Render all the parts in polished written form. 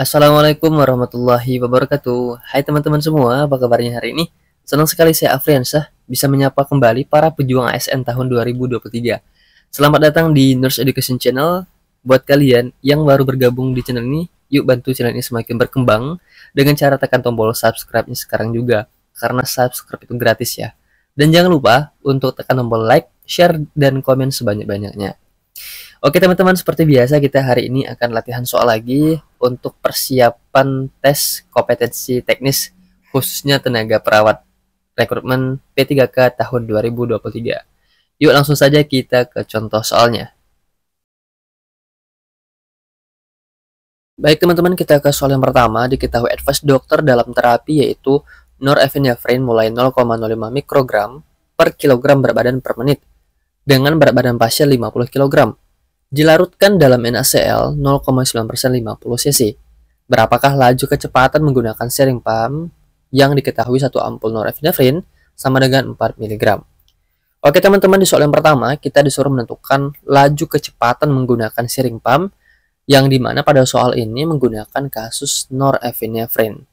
Assalamualaikum warahmatullahi wabarakatuh. Hai teman-teman semua, apa kabarnya hari ini? Senang sekali saya Afriansyah bisa menyapa kembali para pejuang ASN tahun 2023. Selamat datang di Nurse Education Channel. Buat kalian yang baru bergabung di channel ini, yuk bantu channel ini semakin berkembang dengan cara tekan tombol subscribe-nya sekarang juga, karena subscribe itu gratis ya. Dan jangan lupa untuk tekan tombol like, share, dan komen sebanyak-banyaknya. Oke teman-teman, seperti biasa kita hari ini akan latihan soal lagi untuk persiapan tes kompetensi teknis khususnya tenaga perawat rekrutmen P3K tahun 2023. Yuk langsung saja kita ke contoh soalnya. Baik teman-teman, kita ke soal yang pertama. Diketahui advice dokter dalam terapi yaitu norepinephrine mulai 0,05 mikrogram per kilogram berat badan per menit dengan berat badan pasien 50 kg. Dilarutkan dalam NaCl 0,9% 50 cc. Berapakah laju kecepatan menggunakan sharing pump yang diketahui satu ampul norepinephrine sama dengan 4 mg. Oke teman-teman, di soal yang pertama kita disuruh menentukan laju kecepatan menggunakan sharing pump yang dimana pada soal ini menggunakan kasus norepinephrine.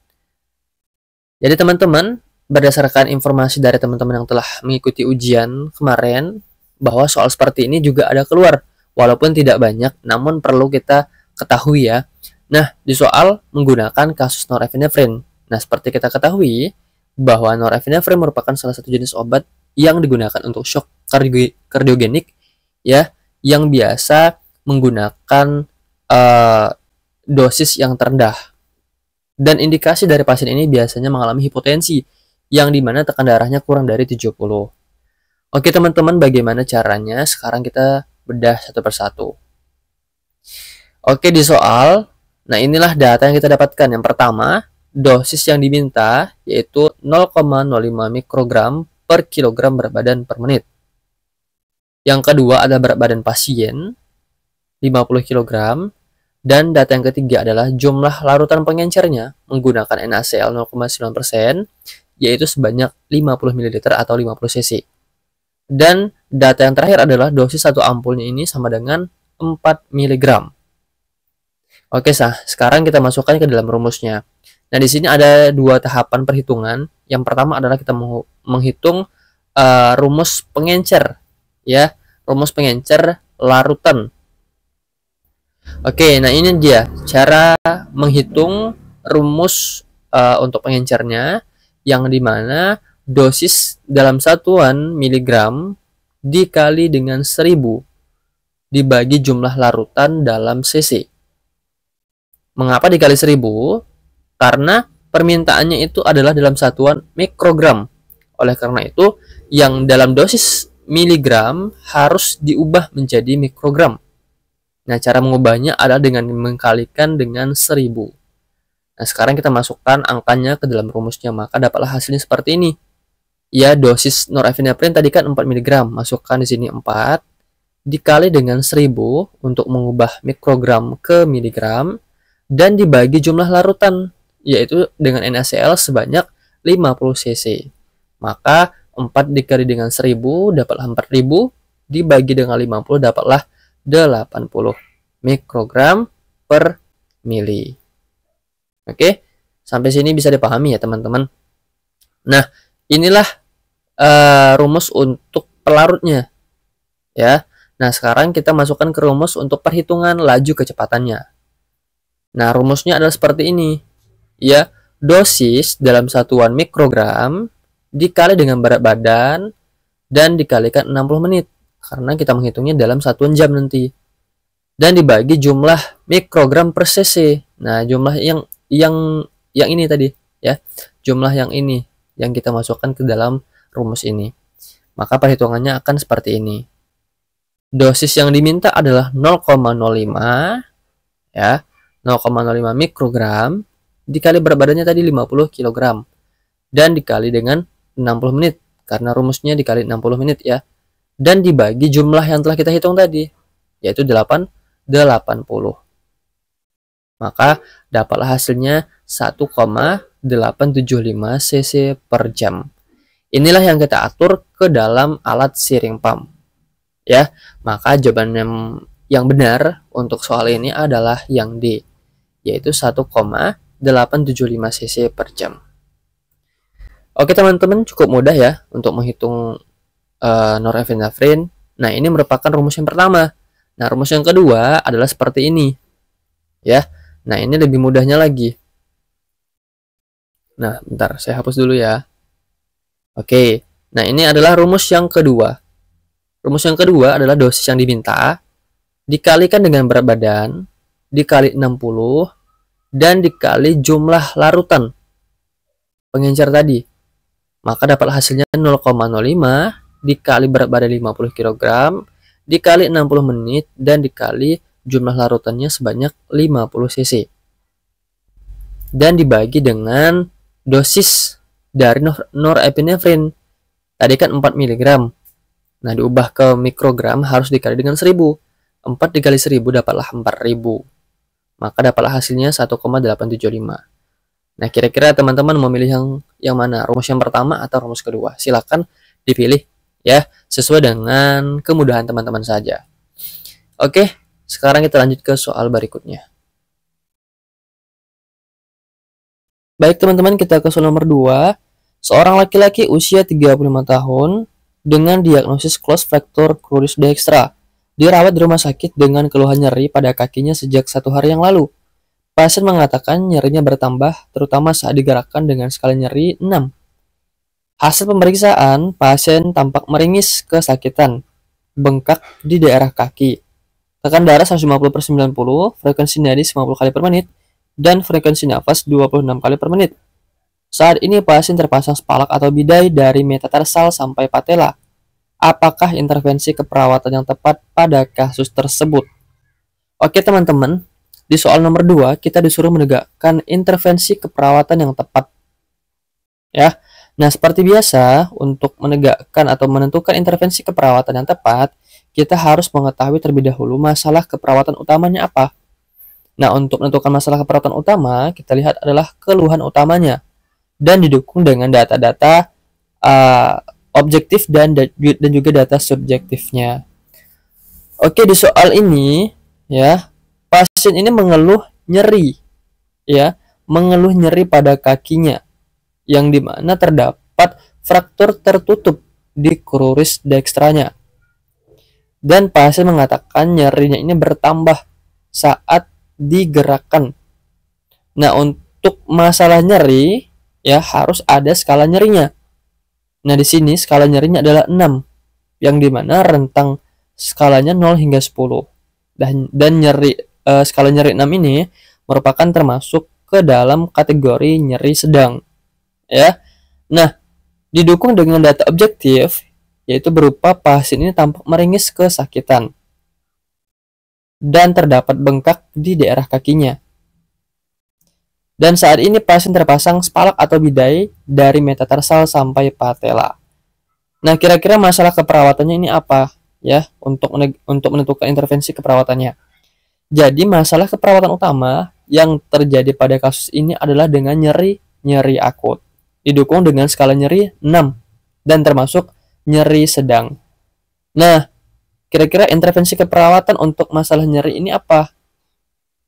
Jadi teman-teman, berdasarkan informasi dari teman-teman yang telah mengikuti ujian kemarin bahwa soal seperti ini juga ada keluar. Walaupun tidak banyak, namun perlu kita ketahui ya. Nah, di soal menggunakan kasus norepinephrine. Nah, seperti kita ketahui bahwa norepinephrine merupakan salah satu jenis obat yang digunakan untuk shock kardiogenik ya, yang biasa menggunakan dosis yang terendah. Dan indikasi dari pasien ini biasanya mengalami hipotensi yang dimana tekan darahnya kurang dari 70. Oke teman-teman, bagaimana caranya? Sekarang kita bedah satu persatu. Oke, di soal, nah inilah data yang kita dapatkan. Yang pertama, dosis yang diminta yaitu 0,05 mikrogram per kilogram berat badan per menit. Yang kedua ada berat badan pasien 50 kg. Dan data yang ketiga adalah jumlah larutan pengencernya menggunakan NaCl 0,9% yaitu sebanyak 50 ml atau 50 cc. Dan data yang terakhir adalah dosis satu ampulnya ini sama dengan 4 mg. Oke, sekarang kita masukkan ke dalam rumusnya. Nah, di sini ada dua tahapan perhitungan. Yang pertama adalah kita menghitung rumus pengencer, ya, rumus pengencer larutan. Oke, nah ini dia cara menghitung rumus untuk pengencernya, yang dimana dosis dalam satuan miligram dikali dengan 1000 dibagi jumlah larutan dalam cc. Mengapa dikali 1000? Karena permintaannya itu adalah dalam satuan mikrogram. Oleh karena itu, yang dalam dosis miligram harus diubah menjadi mikrogram. Nah, cara mengubahnya adalah dengan mengkalikan dengan 1000. Nah, sekarang kita masukkan angkanya ke dalam rumusnya, maka dapatlah hasilnya seperti ini. Ya, dosis norepinephrine tadi kan 4 mg, masukkan di sini 4 dikali dengan 1000 untuk mengubah mikrogram ke miligram dan dibagi jumlah larutan yaitu dengan NaCl sebanyak 50 cc. Maka 4 dikali dengan 1000 dapatlah 4000 dibagi dengan 50 dapatlah 80 mikrogram per mili. Oke, sampai sini bisa dipahami ya teman-teman. Nah, inilah rumus untuk pelarutnya ya. Nah, sekarang kita masukkan ke rumus untuk perhitungan laju kecepatannya. Nah, rumusnya adalah seperti ini ya. Dosis dalam satuan mikrogram dikali dengan berat badan dan dikalikan 60 menit karena kita menghitungnya dalam satuan jam nanti, dan dibagi jumlah mikrogram per cc. Nah, jumlah yang ini tadi ya, jumlah yang ini yang kita masukkan ke dalam rumus ini. Maka perhitungannya akan seperti ini. Dosis yang diminta adalah 0,05 ya, 0,05 mikrogram dikali berat badannya tadi 50 kg dan dikali dengan 60 menit karena rumusnya dikali 60 menit ya. Dan dibagi jumlah yang telah kita hitung tadi yaitu 80. Maka dapatlah hasilnya 1,875 cc per jam. Inilah yang kita atur ke dalam alat sharing pump. Ya, maka jawaban yang benar untuk soal ini adalah yang D, yaitu 1,875 cc per jam. Oke teman-teman, cukup mudah ya untuk menghitung norepinefrin. Nah, ini merupakan rumus yang pertama. Nah, rumus yang kedua adalah seperti ini. Ya. Nah, ini lebih mudahnya lagi. Nah, bentar, saya hapus dulu ya. Oke. Nah, ini adalah rumus yang kedua. Rumus yang kedua adalah dosis yang diminta dikalikan dengan berat badan dikali 60 dan dikali jumlah larutan pengencer tadi. Maka dapat hasilnya 0,05 dikali berat badan 50 kg dikali 60 menit dan dikali jumlah larutannya sebanyak 50 cc. Dan dibagi dengan dosis dari norepinefrin. Tadi kan 4 mg. Nah, diubah ke mikrogram harus dikali dengan 1000. 4 dikali 1000 dapatlah 4000. Maka dapatlah hasilnya 1,875. Nah, kira-kira teman-teman mau milih yang mana? Rumus yang pertama atau rumus kedua? Silakan dipilih ya, sesuai dengan kemudahan teman-teman saja. Oke, sekarang kita lanjut ke soal berikutnya. Baik teman-teman, kita ke soal nomor 2. Seorang laki-laki usia 35 tahun dengan diagnosis close fracture cruris dextra dirawat di rumah sakit dengan keluhan nyeri pada kakinya sejak 1 hari yang lalu. Pasien mengatakan nyerinya bertambah, terutama saat digerakkan dengan skala nyeri 6. Hasil pemeriksaan, pasien tampak meringis kesakitan, bengkak di daerah kaki, tekan darah 150/90, frekuensi nadi 50 kali per menit, dan frekuensi nafas 26 kali per menit. Saat ini pasien terpasang spalak atau bidai dari metatarsal sampai patella. Apakah intervensi keperawatan yang tepat pada kasus tersebut? Oke teman-teman, di soal nomor 2, kita disuruh menegakkan intervensi keperawatan yang tepat. Ya. Nah, seperti biasa, untuk menegakkan atau menentukan intervensi keperawatan yang tepat, kita harus mengetahui terlebih dahulu masalah keperawatan utamanya apa. Nah, untuk menentukan masalah keperawatan utama, kita lihat adalah keluhan utamanya dan didukung dengan data-data objektif dan juga data subjektifnya. Oke, di soal ini ya, pasien ini mengeluh nyeri, ya, mengeluh nyeri pada kakinya, yang dimana terdapat fraktur tertutup di cruris dextranya. Dan pasien mengatakan nyerinya ini bertambah saat digerakkan. Nah, untuk masalah nyeri, ya harus ada skala nyerinya. Nah, di sini skala nyerinya adalah 6, yang dimana rentang skalanya 0 hingga 10. Dan skala nyeri 6 ini merupakan termasuk ke dalam kategori nyeri sedang. Ya. Nah, didukung dengan data objektif, yaitu berupa pasien ini tampak meringis kesakitan dan terdapat bengkak di daerah kakinya. Dan saat ini pasien terpasang spalak atau bidai dari metatarsal sampai patella. Nah, kira-kira masalah keperawatannya ini apa? Ya, untuk menentukan intervensi keperawatannya. Jadi masalah keperawatan utama yang terjadi pada kasus ini adalah dengan nyeri akut, didukung dengan skala nyeri 6 dan termasuk nyeri sedang. Nah, kira-kira intervensi keperawatan untuk masalah nyeri ini apa?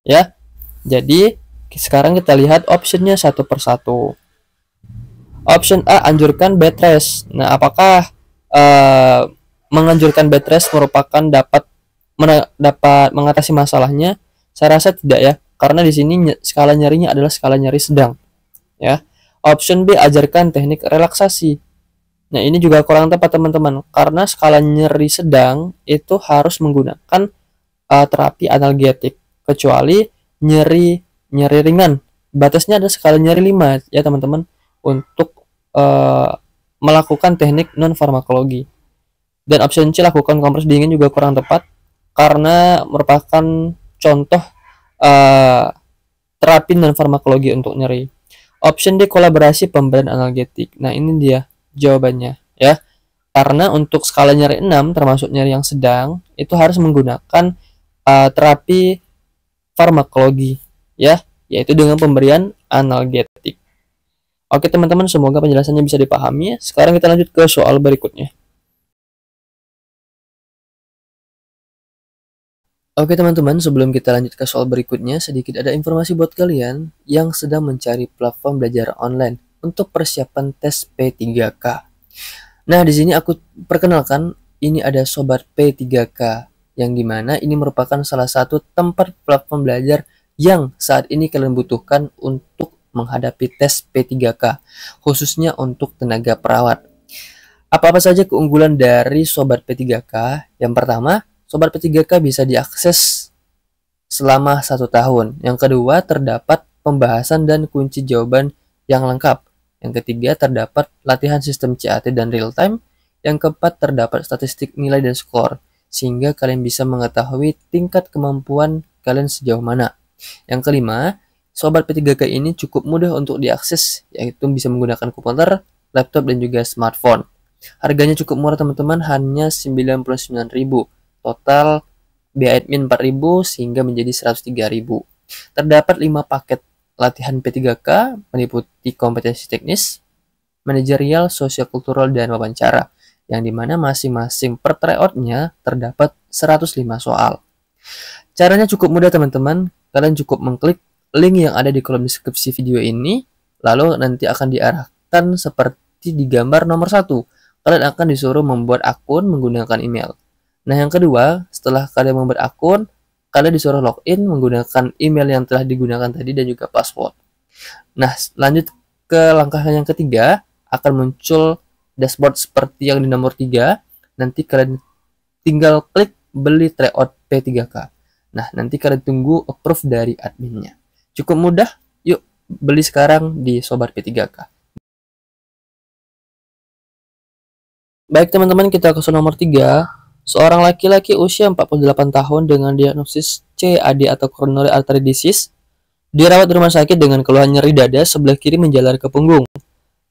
Ya, jadi sekarang kita lihat optionnya satu persatu. Option A, anjurkan bed rest. Nah, apakah menganjurkan bed rest merupakan dapat mengatasi masalahnya? Saya rasa tidak ya, karena di sini skala nyerinya adalah skala nyeri sedang. Ya. Option B, ajarkan teknik relaksasi. Nah, ini juga kurang tepat teman-teman, karena skala nyeri sedang itu harus menggunakan terapi analgetik, kecuali nyeri ringan. Batasnya ada skala nyeri 5 ya teman-teman, untuk melakukan teknik non farmakologi. Dan option C, lakukan kompres dingin, juga kurang tepat karena merupakan contoh terapi non farmakologi untuk nyeri. Option D, kolaborasi pemberian analgetik. Nah, ini dia jawabannya ya. Karena untuk skala nyeri 6 termasuk nyeri yang sedang, itu harus menggunakan terapi farmakologi ya, yaitu dengan pemberian analgetik. Oke teman-teman, semoga penjelasannya bisa dipahami. Sekarang kita lanjut ke soal berikutnya. Oke teman-teman, sebelum kita lanjut ke soal berikutnya, sedikit ada informasi buat kalian yang sedang mencari platform belajar online untuk persiapan tes P3K. Nah, di sini aku perkenalkan, ini ada Sobat P3K, yang dimana ini merupakan salah satu tempat platform belajar yang saat ini kalian butuhkan untuk menghadapi tes P3K, khususnya untuk tenaga perawat. Apa-apa saja keunggulan dari Sobat P3K? Yang pertama, Sobat P3K bisa diakses selama 1 tahun. Yang kedua, terdapat pembahasan dan kunci jawaban yang lengkap. Yang ketiga, terdapat latihan sistem CAT dan real time. Yang keempat, terdapat statistik nilai dan skor, sehingga kalian bisa mengetahui tingkat kemampuan kalian sejauh mana. Yang kelima, Sobat P3K ini cukup mudah untuk diakses, yaitu bisa menggunakan komputer, laptop, dan juga smartphone. Harganya cukup murah teman-teman, hanya 99.000. Total biaya admin 4.000 sehingga menjadi 103.000. Terdapat 5 paket latihan P3K meliputi kompetensi teknis, manajerial, sosio-kultural, dan wawancara, yang dimana masing-masing per tryout-nya terdapat 105 soal. Caranya cukup mudah teman-teman, kalian cukup mengklik link yang ada di kolom deskripsi video ini, lalu nanti akan diarahkan seperti di gambar nomor 1. Kalian akan disuruh membuat akun menggunakan email. Nah, yang kedua, setelah kalian membuat akun, kalian disuruh login menggunakan email yang telah digunakan tadi dan juga password. Nah, lanjut ke langkah yang ketiga, akan muncul dashboard seperti yang di nomor 3. Nanti kalian tinggal klik beli tryout P3K. Nah, nanti kalian tunggu approve dari adminnya. Cukup mudah, yuk beli sekarang di Sobat P3K. Baik teman-teman, kita ke soal nomor 3. Seorang laki-laki usia 48 tahun dengan diagnosis CAD atau coronary artery disease dirawat di rumah sakit dengan keluhan nyeri dada sebelah kiri menjalar ke punggung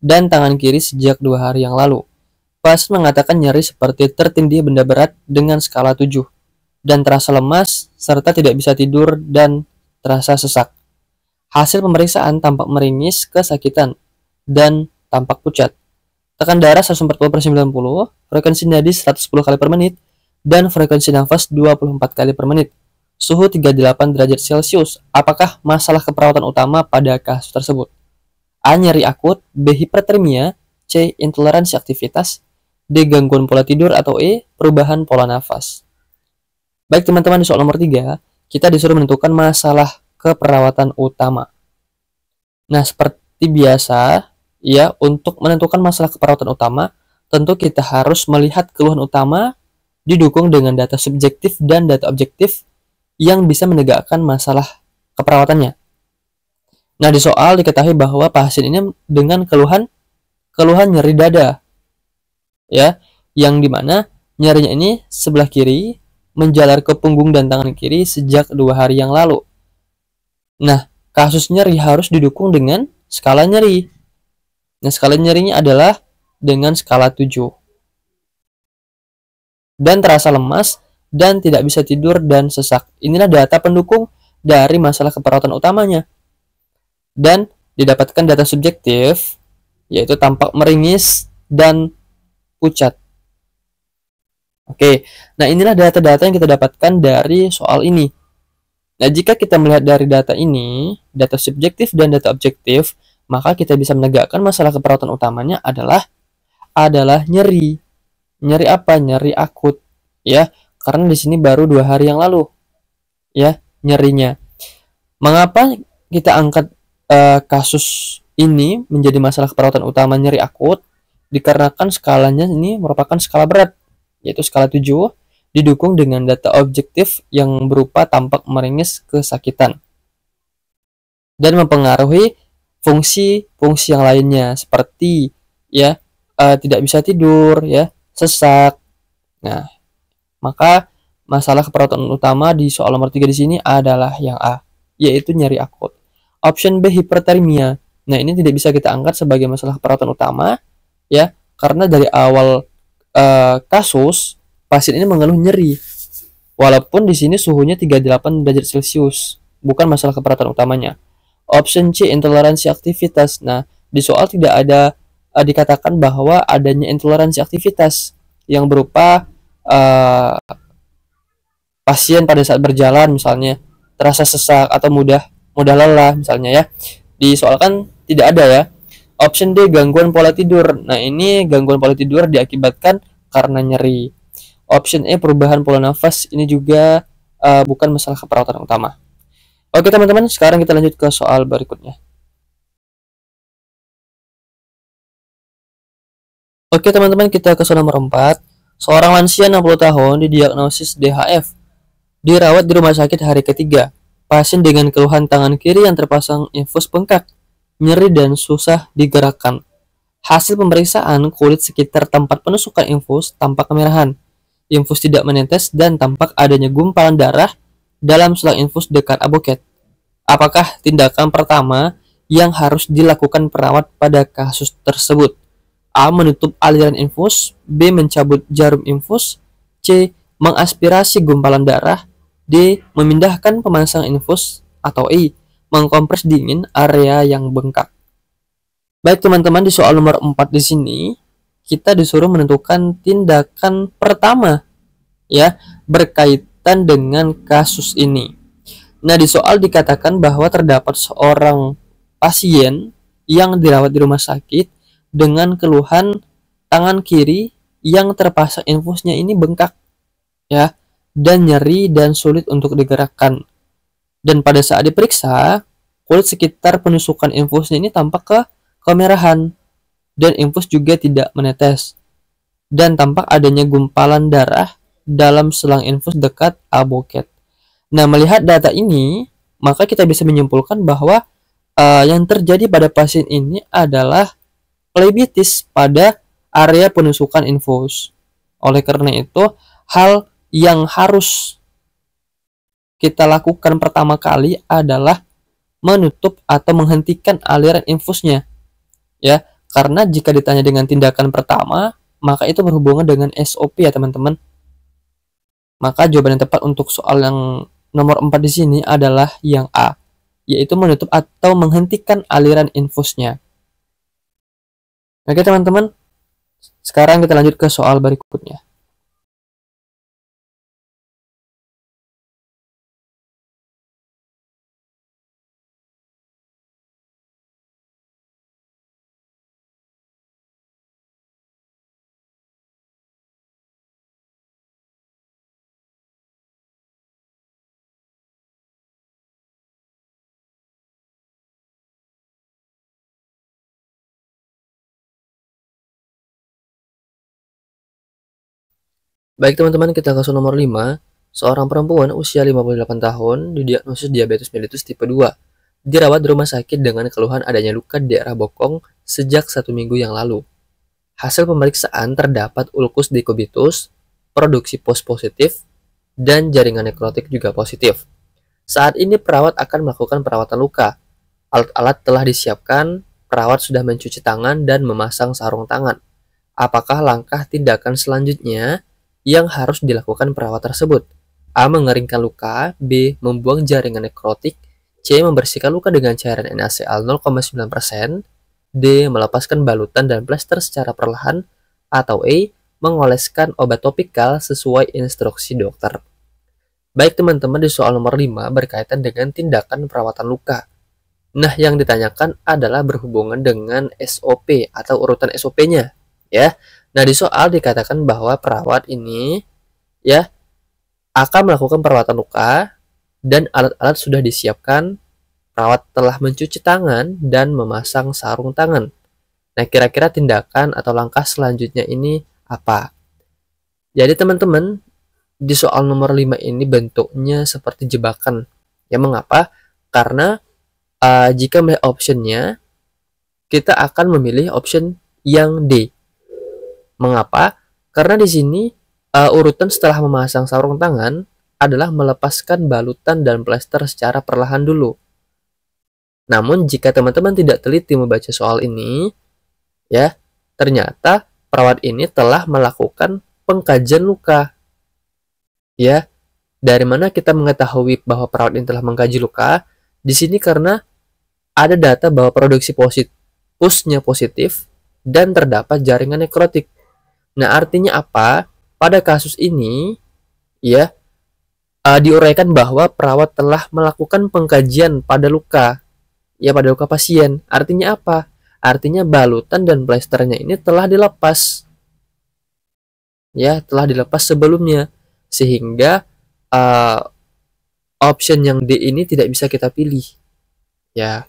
dan tangan kiri sejak 2 hari yang lalu. Pasien mengatakan nyeri seperti tertindih benda berat dengan skala 7 dan terasa lemas serta tidak bisa tidur dan terasa sesak. Hasil pemeriksaan tampak meringis, kesakitan, dan tampak pucat. Tekan darah 140/90, frekuensi nadi 110 kali per menit, dan frekuensi nafas 24 kali per menit. Suhu 38 derajat Celcius. Apakah masalah keperawatan utama pada kasus tersebut? A. Nyeri akut, B. Hipertermia, C. Intoleransi aktivitas, D. Gangguan pola tidur, atau E. Perubahan pola nafas. Baik teman-teman, di soal nomor 3, kita disuruh menentukan masalah keperawatan utama. Nah, seperti biasa, ya, untuk menentukan masalah keperawatan utama, tentu kita harus melihat keluhan utama didukung dengan data subjektif dan data objektif yang bisa menegakkan masalah keperawatannya. Nah, di soal diketahui bahwa pasien ini dengan keluhan nyeri dada, ya, yang dimana nyerinya ini sebelah kiri menjalar ke punggung dan tangan kiri sejak 2 hari yang lalu. Nah, kasus nyeri harus didukung dengan skala nyeri. Nah, skala nyerinya adalah dengan skala 7. Dan terasa lemas dan tidak bisa tidur dan sesak. Inilah data pendukung dari masalah keperawatan utamanya. Dan didapatkan data subjektif, yaitu tampak meringis dan pucat. Oke, nah inilah data-data yang kita dapatkan dari soal ini. Nah, jika kita melihat dari data ini, data subjektif dan data objektif, maka kita bisa menegakkan masalah keperawatan utamanya adalah nyeri. Nyeri apa? Nyeri akut, ya. Karena di sini baru 2 hari yang lalu, ya, nyerinya. Mengapa kita angkat kasus ini menjadi masalah keperawatan utama nyeri akut? Dikarenakan skalanya ini merupakan skala berat, yaitu skala 7, didukung dengan data objektif yang berupa tampak meringis, kesakitan, dan mempengaruhi fungsi-fungsi yang lainnya seperti, ya, tidak bisa tidur, ya, sesak. Nah, maka masalah keperawatan utama di soal nomor 3 di sini adalah yang A, yaitu nyeri akut. Option B, hipertermia. Nah, ini tidak bisa kita angkat sebagai masalah keperawatan utama, ya, karena dari awal kasus pasien ini mengeluh nyeri. Walaupun di sini suhunya 38 derajat Celcius, bukan masalah keperawatan utamanya. Option C, intoleransi aktivitas. Nah, di soal tidak ada dikatakan bahwa adanya intoleransi aktivitas yang berupa pasien pada saat berjalan misalnya terasa sesak atau mudah mudah lelah misalnya ya. Di soal kan tidak ada ya. Option D, gangguan pola tidur. Nah, ini gangguan pola tidur diakibatkan karena nyeri. Option E, perubahan pola nafas. Ini juga bukan masalah keperawatan utama. Oke teman-teman, sekarang kita lanjut ke soal berikutnya. Oke teman-teman, kita ke soal nomor 4. Seorang lansia 60 tahun didiagnosis DHF. Dirawat di rumah sakit hari ketiga. Pasien dengan keluhan tangan kiri yang terpasang infus bengkak, nyeri dan susah digerakkan. Hasil pemeriksaan kulit sekitar tempat penusukan infus tampak kemerahan. Infus tidak menetes dan tampak adanya gumpalan darah dalam selang infus dekat aboket. Apakah tindakan pertama yang harus dilakukan perawat pada kasus tersebut? A. Menutup aliran infus. B. Mencabut jarum infus. C. Mengaspirasi gumpalan darah. D. Memindahkan pemasang infus. Atau E. Mengkompres dingin area yang bengkak. Baik teman-teman, di soal nomor 4 di sini kita disuruh menentukan tindakan pertama ya berkaitan dengan kasus ini. Nah, di soal dikatakan bahwa terdapat seorang pasien yang dirawat di rumah sakit dengan keluhan tangan kiri yang terpasang infusnya ini bengkak ya dan nyeri dan sulit untuk digerakkan. Dan pada saat diperiksa, kulit sekitar penusukan infusnya ini tampak kemerahan dan infus juga tidak menetes. Dan tampak adanya gumpalan darah dalam selang infus dekat aboket. Nah, melihat data ini, maka kita bisa menyimpulkan bahwa yang terjadi pada pasien ini adalah phlebitis pada area penusukan infus. Oleh karena itu, hal yang harus kita lakukan pertama kali adalah menutup atau menghentikan aliran infusnya. Ya, karena jika ditanya dengan tindakan pertama, maka itu berhubungan dengan SOP ya, teman-teman. Maka jawaban yang tepat untuk soal yang nomor 4 di sini adalah yang A, yaitu menutup atau menghentikan aliran infusnya. Oke teman-teman, sekarang kita lanjut ke soal berikutnya. Baik teman-teman, kita ke soal nomor 5. Seorang perempuan usia 58 tahun didiagnosis diabetes mellitus tipe 2. Dirawat di rumah sakit dengan keluhan adanya luka di daerah bokong sejak 1 minggu yang lalu. Hasil pemeriksaan terdapat ulkus decubitus, produksi pus positif, dan jaringan nekrotik juga positif. Saat ini perawat akan melakukan perawatan luka. Alat-alat telah disiapkan, perawat sudah mencuci tangan dan memasang sarung tangan. Apakah langkah tindakan selanjutnya yang harus dilakukan perawat tersebut? A. Mengeringkan luka. B. Membuang jaringan nekrotik. C. Membersihkan luka dengan cairan NaCl 0,9%. D. Melepaskan balutan dan plester secara perlahan. Atau E. Mengoleskan obat topikal sesuai instruksi dokter. Baik teman-teman, di soal nomor 5 berkaitan dengan tindakan perawatan luka. Nah, yang ditanyakan adalah berhubungan dengan SOP atau urutan SOP-nya ya. Nah, di soal dikatakan bahwa perawat ini ya akan melakukan perawatan luka dan alat-alat sudah disiapkan. Perawat telah mencuci tangan dan memasang sarung tangan. Nah, kira-kira tindakan atau langkah selanjutnya ini apa? Jadi teman-teman, di soal nomor 5 ini bentuknya seperti jebakan. Ya, mengapa? Karena jika melihat optionnya, kita akan memilih option yang D. Mengapa? Karena di sini urutan setelah memasang sarung tangan adalah melepaskan balutan dan plester secara perlahan dulu. Namun jika teman-teman tidak teliti membaca soal ini, ya, ternyata perawat ini telah melakukan pengkajian luka. Ya, dari mana kita mengetahui bahwa perawat ini telah mengkaji luka? Di sini karena ada data bahwa produksi pusnya positif dan terdapat jaringan nekrotik. Nah, artinya apa? Pada kasus ini, ya, diuraikan bahwa perawat telah melakukan pengkajian pada luka, ya pada luka pasien. Artinya apa? Artinya balutan dan plesternya ini telah dilepas, ya telah dilepas sebelumnya, sehingga uh, option yang D ini tidak bisa kita pilih, ya.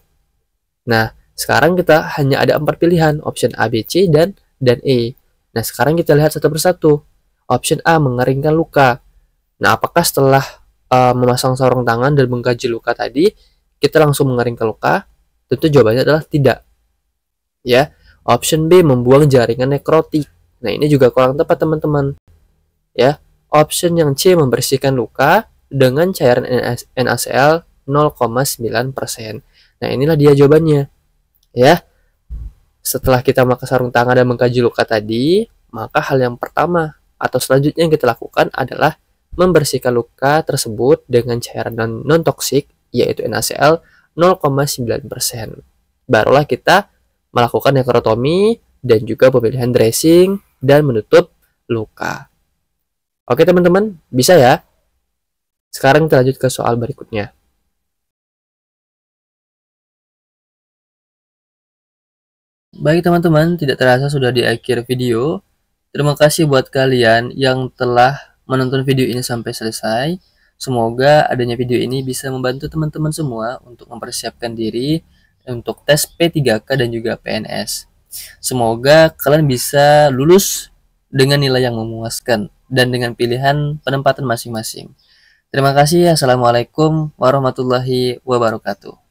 Nah, sekarang kita hanya ada 4 pilihan, option A, B, C, dan E. Nah, sekarang kita lihat satu persatu. Option A, mengeringkan luka. Nah, apakah setelah memasang sarung tangan dan mengkaji luka tadi, kita langsung mengeringkan luka? Tentu jawabannya adalah tidak. Ya, option B, membuang jaringan nekrotik. Nah, ini juga kurang tepat, teman-teman. Ya, option yang C, membersihkan luka dengan cairan NaCl 0,9%. Nah, inilah dia jawabannya. Ya, setelah kita memakai sarung tangan dan mengkaji luka tadi, maka hal yang pertama atau selanjutnya yang kita lakukan adalah membersihkan luka tersebut dengan cairan non-toksik, yaitu NaCl 0,9%. Barulah kita melakukan nekrotomi dan juga pemilihan dressing dan menutup luka. Oke teman-teman, bisa ya? Sekarang kita lanjut ke soal berikutnya. Baik teman-teman, tidak terasa sudah di akhir video. Terima kasih buat kalian yang telah menonton video ini sampai selesai. Semoga adanya video ini bisa membantu teman-teman semua untuk mempersiapkan diri untuk tes P3K dan juga PNS. Semoga kalian bisa lulus dengan nilai yang memuaskan dan dengan pilihan penempatan masing-masing. Terima kasih. Assalamualaikum warahmatullahi wabarakatuh.